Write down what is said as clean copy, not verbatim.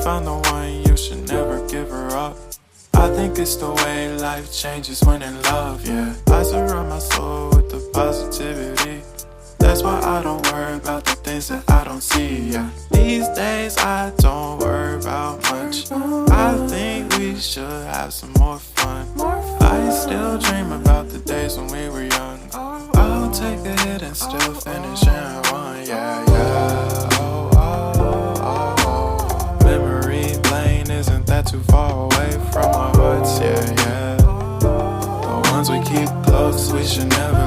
found the one, you should never give her up. I think it's the way life changes when in love, yeah. I surround my soul with the positivity. That's why I don't worry about the things that I don't see, yeah. These days I don't worry about much. I think we should have some more fun. I still dream about the days when we were young. I'll take a hit and still finish in one, yeah, yeah. Oh, oh, oh, oh. Memory lane isn't that too far away from our hearts, yeah, yeah. The ones we keep close, we should never